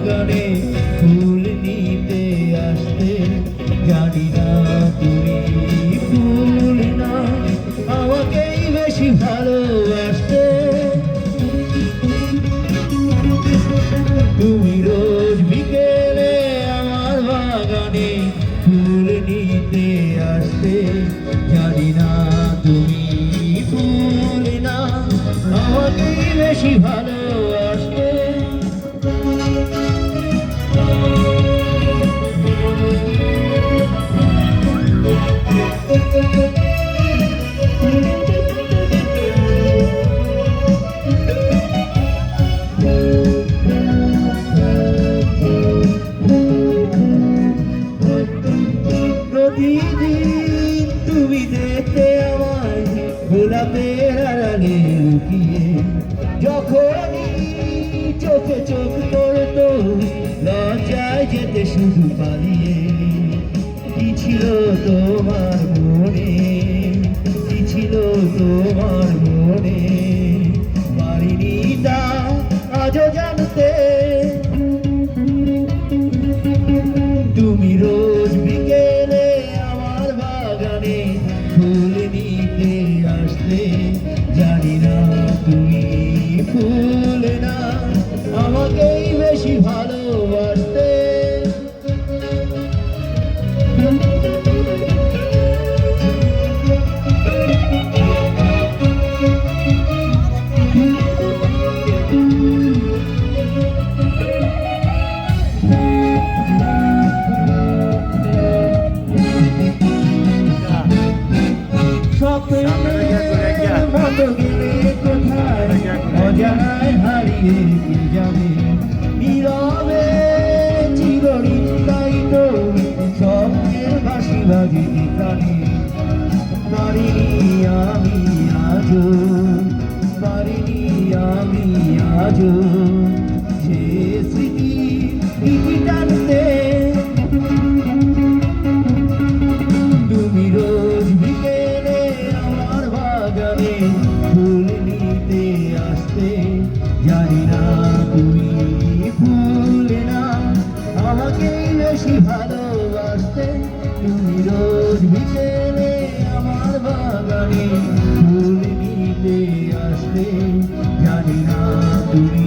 বাগানে ফুল নিতে আসতে, জানি না তুমি ফুল না আমাকেই বেশি ভালোবাসতে। তুমি রোজ বিকেলে আমার বাগানে ফুল নিতে আসতে, জানি না তুমি ফুল না আমাকেই বেশি ভালোবাসতে। প্রতিদিন তুমি দেখতে আমায় গোলাপের আড়ালে লুকিয়ে, যখনই চোখে চোখ পড়তো লজ্জায় যেতে শুধু পালিয়ে। কি ছিল তোমার মনে, কি ছিল তোমার মনে, পারিনি তা আজও জানতে। তুমি রোজ বিকেলে আমার বাগানে ফুল নিতে আসতে, জানি না তুমি ফুল না আমাকেই বেশি ভালোবাসতে। অজানায় হারিয়ে কি যাবে, নীরবে চিরদিন তাই তো স্বপ্নের বাঁশি বাজিতে প্রাণে। পারিনি আমি আজও, পারিনি আমি আজও সে স্মৃতি ইতি টানতে। তুমি রোজ বিকেলে আমার বাগানে ফুল নিতে আসতে, জানি না তুমি ফুল না আমাকেই বেশি ভালোবাসতে। তুমি রোজ বিকেলে আমার বাগানে ফুল নিতে আসতে, জানি না তুমি